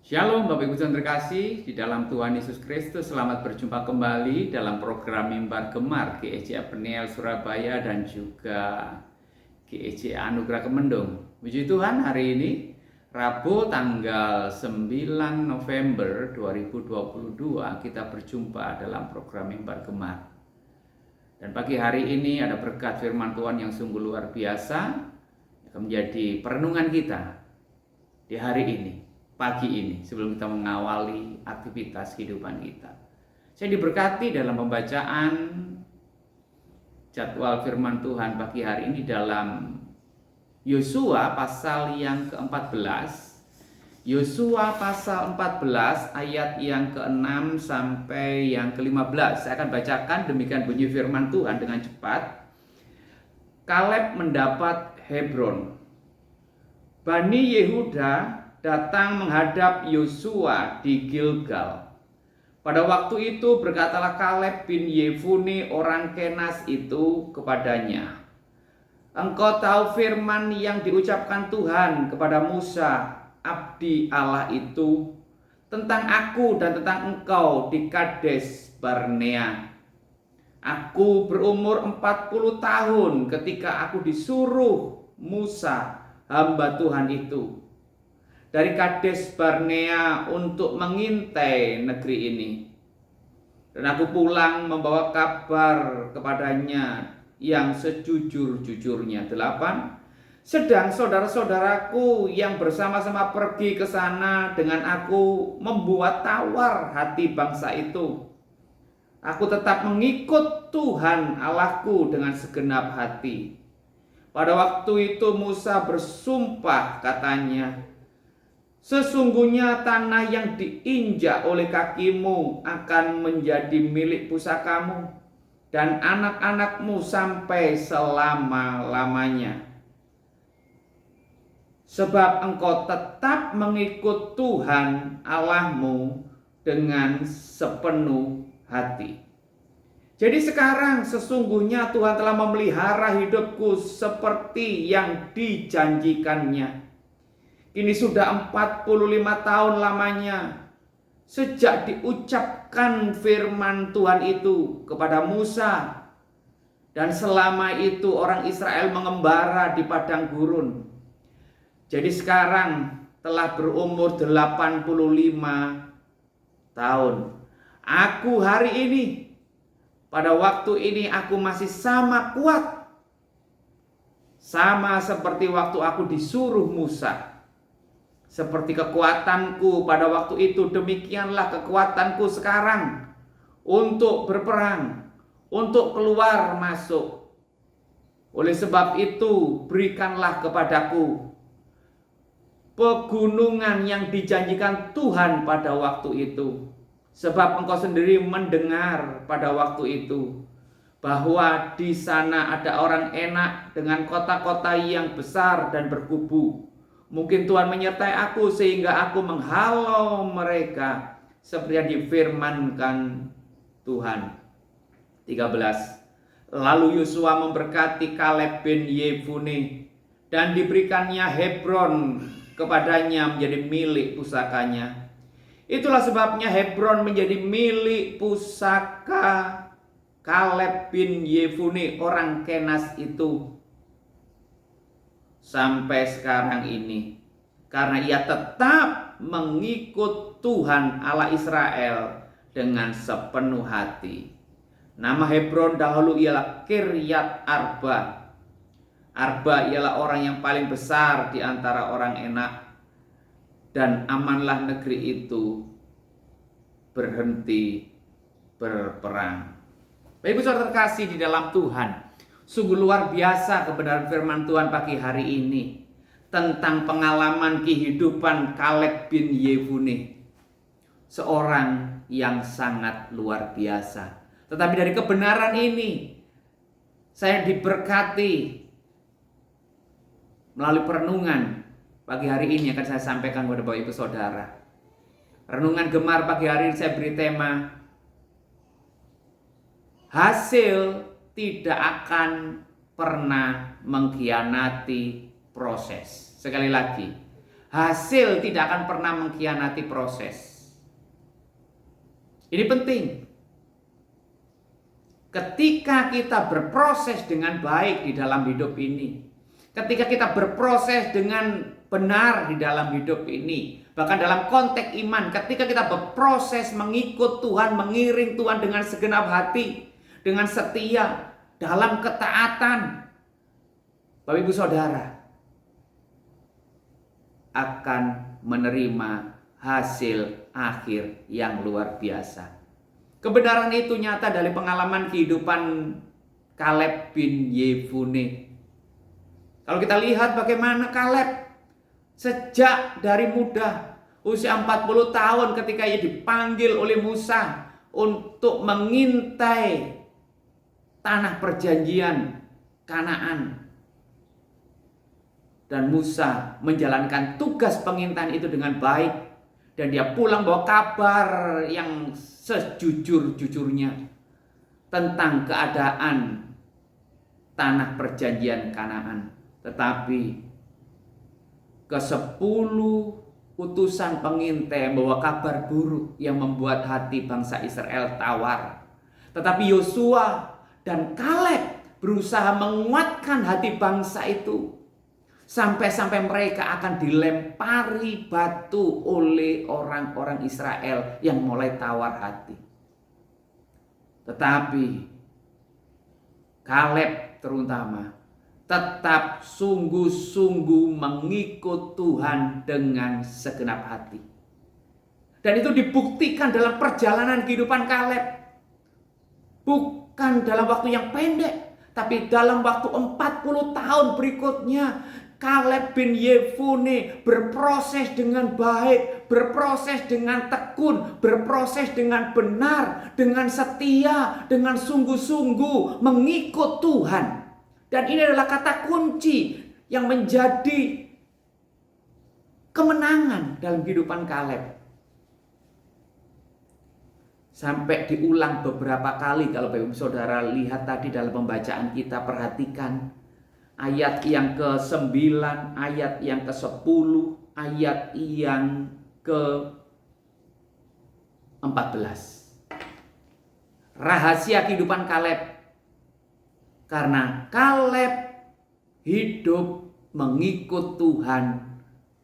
Shalom Bapak Ibu yang terkasih di dalam Tuhan Yesus Kristus. Selamat berjumpa kembali dalam program Mimbar Gemar GEJ Peniel Surabaya dan juga GEJ Anugerah Kemendung. Puji Tuhan, hari ini Rabu tanggal 9 November 2022 kita berjumpa dalam program Mimbar Gemar. Dan pagi hari ini ada berkat firman Tuhan yang sungguh luar biasa yang akan menjadi perenungan kita di hari ini. Pagi ini sebelum kita mengawali aktivitas kehidupan kita, saya diberkati dalam pembacaan jadwal firman Tuhan pagi hari ini dalam Yosua pasal yang ke-14. Yosua pasal 14 ayat yang ke-6 sampai yang ke-15. Saya akan bacakan, demikian bunyi firman Tuhan dengan cepat. Kaleb mendapat Hebron. Bani Yehuda datang menghadap Yosua di Gilgal. Pada waktu itu berkatalah Kaleb bin Yefune orang Kenas itu kepadanya, "Engkau tahu firman yang diucapkan Tuhan kepada Musa, abdi Allah itu, tentang aku dan tentang engkau di Kades Barnea. Aku berumur 40 tahun ketika aku disuruh Musa, hamba Tuhan itu, dari Kades Barnea untuk mengintai negeri ini. Dan aku pulang membawa kabar kepadanya yang sejujur-jujurnya." 8. Sedang saudara-saudaraku yang bersama-sama pergi ke sana dengan aku membuat tawar hati bangsa itu. Aku tetap mengikut Tuhan Allahku dengan segenap hati. Pada waktu itu Musa bersumpah, katanya, "Sesungguhnya tanah yang diinjak oleh kakimu akan menjadi milik pusakamu dan anak-anakmu sampai selama-lamanya. Sebab engkau tetap mengikut Tuhan Allahmu dengan sepenuh hati." Jadi sekarang sesungguhnya Tuhan telah memelihara hidupku seperti yang dijanjikannya. Kini sudah 45 tahun lamanya sejak diucapkan firman Tuhan itu kepada Musa. Dan selama itu orang Israel mengembara di padang gurun. Jadi sekarang telah berumur 85 tahun. Aku hari ini, pada waktu ini aku masih sama kuat. Sama seperti waktu aku disuruh Musa. Seperti kekuatanku pada waktu itu, demikianlah kekuatanku sekarang untuk berperang, untuk keluar masuk. Oleh sebab itu, berikanlah kepadaku pegunungan yang dijanjikan Tuhan pada waktu itu. Sebab engkau sendiri mendengar pada waktu itu bahwa di sana ada orang enak dengan kota-kota yang besar dan berkubu. Mungkin Tuhan menyertai aku sehingga aku menghalau mereka seperti yang difirmankan Tuhan. 13. Lalu Yosua memberkati Kaleb bin Yefune dan diberikannya Hebron kepadanya menjadi milik pusakanya. Itulah sebabnya Hebron menjadi milik pusaka Kaleb bin Yefune orang Kenas itu sampai sekarang ini, karena ia tetap mengikut Tuhan Allah Israel dengan sepenuh hati. Nama Hebron dahulu ialah Kiryat Arba. Arba ialah orang yang paling besar di antara orang Enak. Dan amanlah negeri itu berhenti berperang. Bapak Ibu saudara terkasih di dalam Tuhan, sungguh luar biasa kebenaran firman Tuhan pagi hari ini tentang pengalaman kehidupan Kaleb bin Yefune. Seorang yang sangat luar biasa. Tetapi dari kebenaran ini saya diberkati melalui perenungan pagi hari ini akan saya sampaikan kepada Bapak Ibu Saudara. Renungan Gemar pagi hari ini saya beri tema, hasil tidak akan pernah mengkhianati proses. Sekali lagi, Hasil tidak akan pernah mengkhianati proses. Ini penting. Ketika kita berproses dengan baik di dalam hidup ini, ketika kita berproses dengan benar di dalam hidup ini, bahkan dalam konteks iman, ketika kita berproses mengikut Tuhan, mengiring Tuhan dengan segenap hati, dengan setia, dalam ketaatan, Bapak Ibu Saudara akan menerima hasil akhir yang luar biasa. Kebenaran itu nyata dari pengalaman kehidupan Kaleb bin Yefune. Kalau kita lihat bagaimana Kaleb sejak dari muda, usia 40 tahun ketika ia dipanggil oleh Musa untuk mengintai tanah perjanjian Kanaan. Dan Musa menjalankan tugas pengintaian itu dengan baik. Dan dia pulang bawa kabar yang sejujur-jujurnya tentang keadaan tanah perjanjian Kanaan. Tetapi ke-10 utusan pengintai membawa kabar buruk yang membuat hati bangsa Israel tawar. Tetapi Yosua dan Kaleb berusaha menguatkan hati bangsa itu. Sampai-sampai mereka akan dilempari batu oleh orang-orang Israel yang mulai tawar hati. Tetapi Kaleb terutama tetap sungguh-sungguh mengikut Tuhan dengan segenap hati. Dan itu dibuktikan dalam perjalanan kehidupan Kaleb. Bukan dalam waktu yang pendek, tapi dalam waktu 40 tahun berikutnya, Kaleb bin Yefune berproses dengan baik, berproses dengan tekun, berproses dengan benar, dengan setia, dengan sungguh-sungguh mengikut Tuhan. Dan ini adalah kata kunci yang menjadi kemenangan dalam kehidupan Kaleb. Sampai diulang beberapa kali, kalau Bapak Ibu Saudara lihat tadi dalam pembacaan kita, perhatikan ayat yang ke-9, ayat yang ke-10, ayat yang ke-14. Rahasia kehidupan Kaleb. Karena Kaleb hidup mengikut Tuhan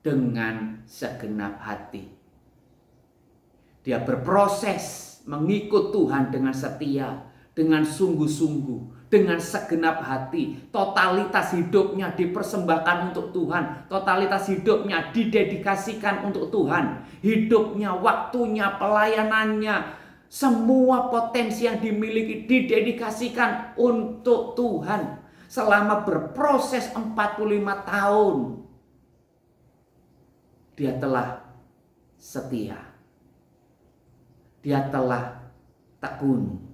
dengan segenap hati. Dia berproses mengikut Tuhan dengan setia, dengan sungguh-sungguh, dengan segenap hati. Totalitas hidupnya dipersembahkan untuk Tuhan. Totalitas hidupnya didedikasikan untuk Tuhan. Hidupnya, waktunya, pelayanannya, semua potensi yang dimiliki didedikasikan untuk Tuhan. Selama berproses 45 tahun, dia telah setia. Dia telah tekun.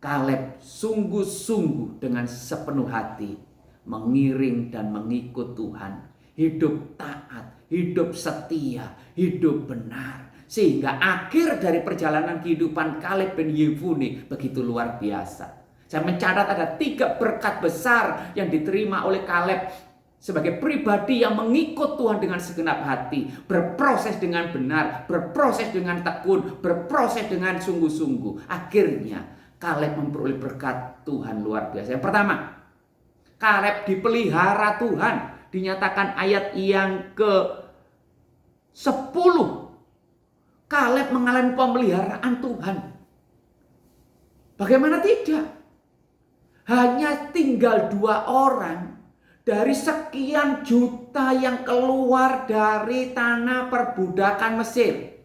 Kaleb sungguh-sungguh dengan sepenuh hati mengiring dan mengikut Tuhan. Hidup taat, hidup setia, hidup benar. Sehingga akhir dari perjalanan kehidupan Kaleb bin Yefune begitu luar biasa. Saya mencatat ada 3 berkat besar yang diterima oleh Kaleb sebagai pribadi yang mengikut Tuhan dengan segenap hati, berproses dengan benar, berproses dengan tekun, berproses dengan sungguh-sungguh. Akhirnya Kaleb memperoleh berkat Tuhan luar biasa. Yang pertama, Kaleb dipelihara Tuhan. Dinyatakan ayat yang ke-10. Kaleb mengalami pemeliharaan Tuhan. Bagaimana tidak? Hanya tinggal 2 orang dari sekian juta yang keluar dari tanah perbudakan Mesir.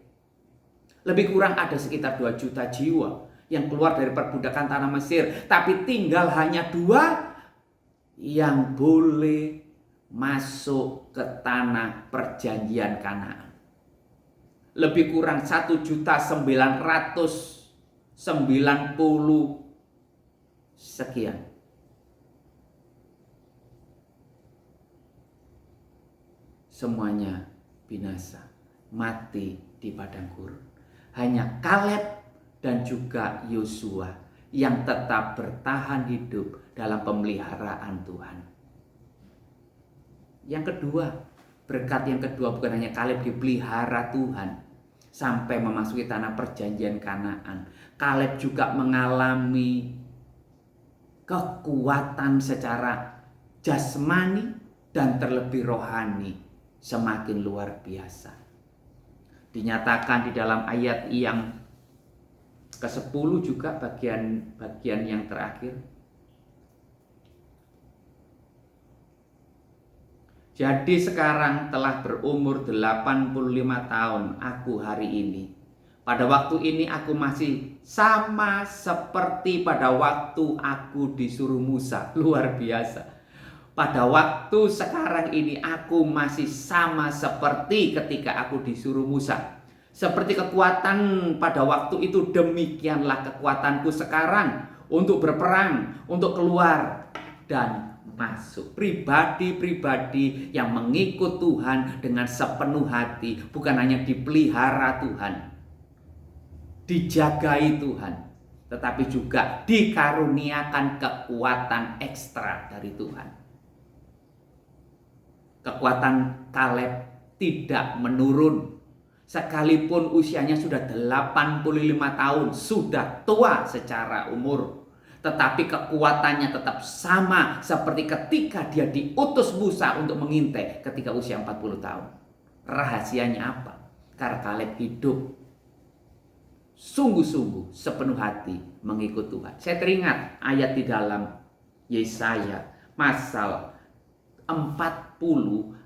Lebih kurang ada sekitar 2 juta jiwa yang keluar dari perbudakan tanah Mesir. Tapi tinggal hanya 2 yang boleh masuk ke tanah perjanjian Kanaan. Lebih kurang 1.990.000 sekian. Semuanya binasa, mati di padang gurun. Hanya Kaleb dan juga Yosua yang tetap bertahan hidup dalam pemeliharaan Tuhan. Yang kedua, Berkat yang kedua, bukan hanya Kaleb dipelihara Tuhan sampai memasuki tanah perjanjian Kanaan, Kaleb juga mengalami kekuatan secara jasmani dan terlebih rohani semakin luar biasa. Dinyatakan di dalam ayat yang ke-10 juga bagian yang terakhir. Jadi sekarang telah berumur 85 tahun aku hari ini. Pada waktu ini aku masih sama seperti pada waktu aku disuruh Musa. Luar biasa. Pada waktu sekarang ini aku masih sama seperti ketika aku disuruh Musa. Seperti kekuatan pada waktu itu, demikianlah kekuatanku sekarang untuk berperang, untuk keluar dan masuk. Pribadi-pribadi yang mengikut Tuhan dengan sepenuh hati, bukan hanya dipelihara Tuhan, dijagai Tuhan, tetapi juga dikaruniakan kekuatan ekstra dari Tuhan. Kekuatan Kaleb tidak menurun. Sekalipun usianya sudah 85 tahun, sudah tua secara umur, tetapi kekuatannya tetap sama seperti ketika dia diutus Musa untuk mengintai ketika usia 40 tahun. Rahasianya apa? Karena Kaleb hidup sungguh-sungguh sepenuh hati mengikut Tuhan. Saya teringat ayat di dalam Yesaya pasal 40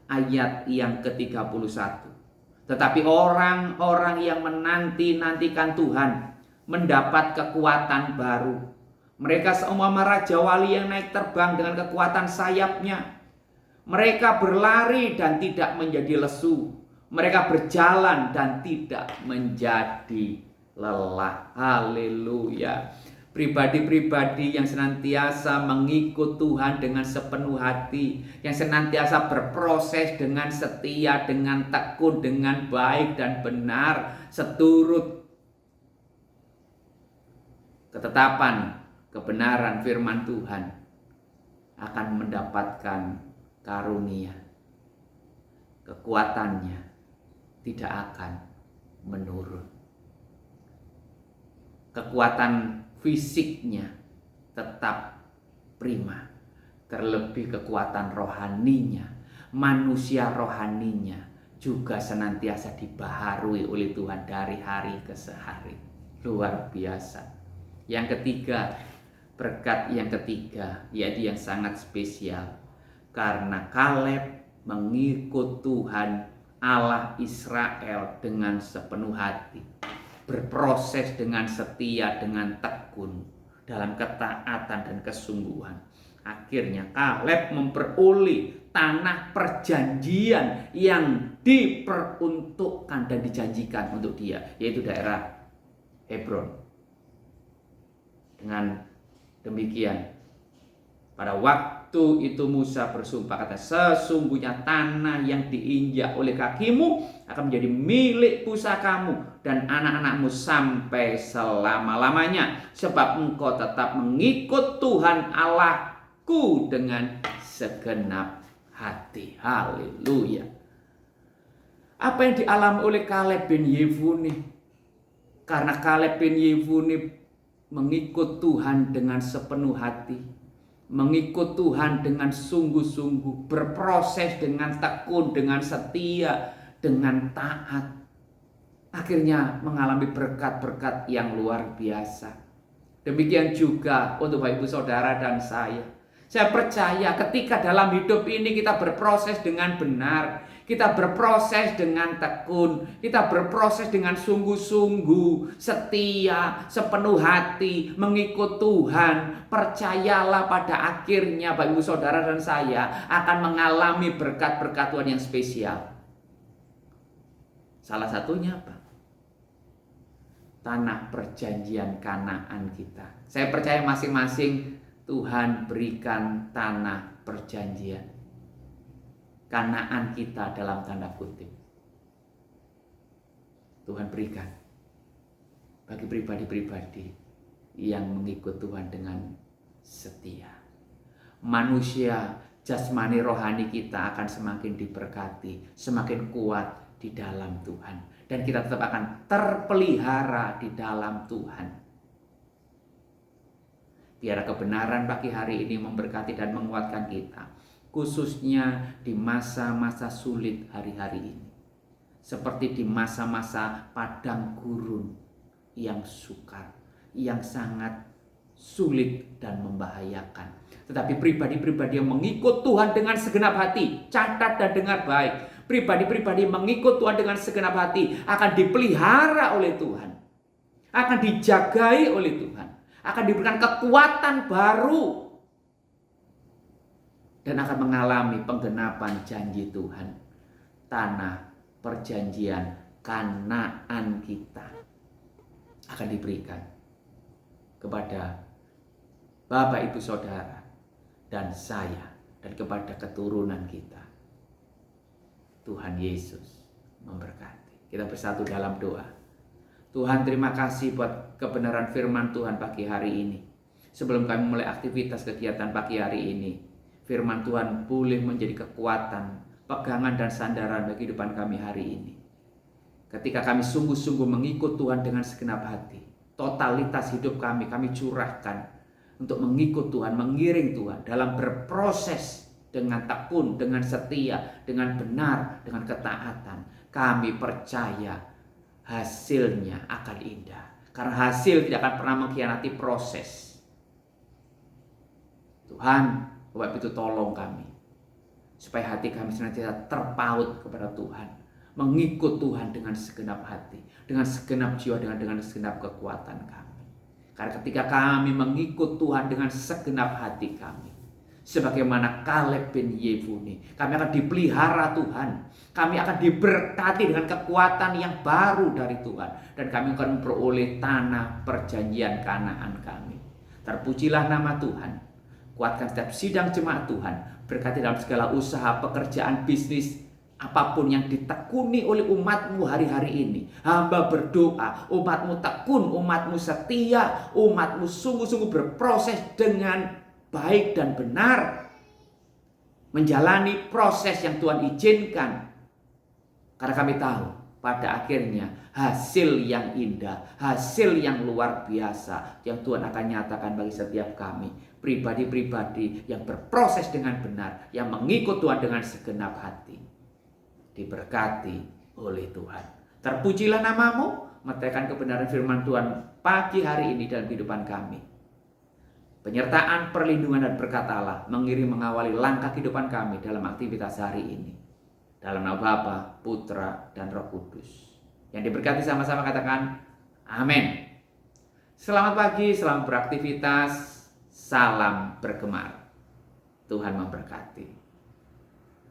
ayat yang ke-31. Tetapi orang-orang yang menanti-nantikan Tuhan mendapat kekuatan baru. Mereka seumpama raja wali yang naik terbang dengan kekuatan sayapnya. Mereka berlari dan tidak menjadi lesu. Mereka berjalan dan tidak menjadi lelah. Haleluya. Pribadi-pribadi yang senantiasa mengikut Tuhan dengan sepenuh hati, yang senantiasa berproses dengan setia, dengan tekun, dengan baik dan benar, seturut ketetapan kebenaran firman Tuhan, akan mendapatkan karunia. Kekuatannya tidak akan menurun. Kekuatan fisiknya tetap prima, terlebih kekuatan rohaninya, manusia rohaninya juga senantiasa dibaharui oleh Tuhan dari hari ke hari. Luar biasa. Yang ketiga, berkat yang ketiga, yaitu yang sangat spesial, karena Kaleb mengikut Tuhan Allah Israel dengan sepenuh hati, berproses dengan setia, dengan tekun, dalam ketaatan dan kesungguhan. Akhirnya Kaleb memperoleh tanah perjanjian yang diperuntukkan dan dijanjikan untuk dia, yaitu daerah Hebron. Dengan demikian, pada waktu itu Musa bersumpah, kata, sesungguhnya tanah yang diinjak oleh kakimu akan menjadi milik pusakamu dan anak-anakmu sampai selama-lamanya, sebab engkau tetap mengikut Tuhan Allahku dengan segenap hati. Haleluya. Apa yang dialami oleh Kaleb bin Yefune? Karena Kaleb bin Yefune mengikut Tuhan dengan sepenuh hati, mengikut Tuhan dengan sungguh-sungguh, berproses dengan tekun, dengan setia, dengan taat, akhirnya mengalami berkat-berkat yang luar biasa. Demikian juga untuk Bapak Ibu Saudara dan saya. Saya percaya ketika dalam hidup ini kita berproses dengan benar, kita berproses dengan tekun, kita berproses dengan sungguh-sungguh, setia, sepenuh hati, mengikut Tuhan. Percayalah pada akhirnya Bapak Ibu Saudara dan saya akan mengalami berkat-berkat Tuhan yang spesial. Salah satunya apa? Tanah perjanjian Kanaan kita. Saya percaya masing-masing Tuhan berikan tanah perjanjian Kanaan kita dalam tanda kutip. Tuhan berikan bagi pribadi-pribadi yang mengikut Tuhan dengan setia. Manusia jasmani rohani kita akan semakin diberkati, semakin kuat di dalam Tuhan. Dan kita tetap akan terpelihara di dalam Tuhan. Biar kebenaran pagi hari ini memberkati dan menguatkan kita, khususnya di masa-masa sulit hari-hari ini. Seperti di masa-masa padang gurun yang sukar, yang sangat sulit dan membahayakan. Tetapi pribadi-pribadi yang mengikut Tuhan dengan segenap hati, catat dan dengar baik, pribadi-pribadi mengikut Tuhan dengan segenap hati akan dipelihara oleh Tuhan, akan dijagai oleh Tuhan, akan diberikan kekuatan baru, dan akan mengalami penggenapan janji Tuhan. Tanah perjanjian Kanaan kita akan diberikan kepada Bapak, Ibu, Saudara, dan saya, dan kepada keturunan kita. Tuhan Yesus memberkati. Kita bersatu dalam doa. Tuhan, terima kasih buat kebenaran firman Tuhan pagi hari ini. Sebelum kami mulai aktivitas kegiatan pagi hari ini, firman Tuhan boleh menjadi kekuatan, pegangan dan sandaran bagi kehidupan kami hari ini. Ketika kami sungguh-sungguh mengikut Tuhan dengan segenap hati, totalitas hidup kami curahkan untuk mengikut Tuhan, mengiring Tuhan dalam berproses dengan tekun, dengan setia, dengan benar, dengan ketaatan. Kami percaya hasilnya akan indah, karena hasil tidak akan pernah mengkhianati proses. Tuhan, Bapak itu tolong kami, supaya hati kami senantiasa terpaut kepada Tuhan, mengikut Tuhan dengan segenap hati, dengan segenap jiwa, dengan segenap kekuatan kami. Karena ketika kami mengikut Tuhan dengan segenap hati kami, sebagaimana Kaleb bin Yefune, kami akan dipelihara Tuhan, kami akan diberkati dengan kekuatan yang baru dari Tuhan, dan kami akan memperoleh tanah perjanjian Kanaan kami. Terpujilah nama Tuhan. Kuatkan setiap sidang jemaat Tuhan, berkati dalam segala usaha, pekerjaan, bisnis, apapun yang ditekuni oleh umatmu hari-hari ini. Hamba berdoa, umatmu tekun, umatmu setia, umatmu sungguh-sungguh berproses dengan baik dan benar, menjalani proses yang Tuhan izinkan. Karena kami tahu pada akhirnya hasil yang indah, hasil yang luar biasa yang Tuhan akan nyatakan bagi setiap kami, pribadi-pribadi yang berproses dengan benar, yang mengikut Tuhan dengan segenap hati, diberkati oleh Tuhan. Terpujilah namamu, meteraikan kebenaran firman Tuhan pagi hari ini dalam kehidupan kami. Penyertaan, perlindungan, dan berkat Allah mengiring mengawali langkah kehidupan kami dalam aktivitas hari ini. Dalam nama Bapa, Putra, dan Roh Kudus. Yang diberkati sama-sama katakan amin. Selamat pagi, selamat beraktivitas, salam bergemar. Tuhan memberkati.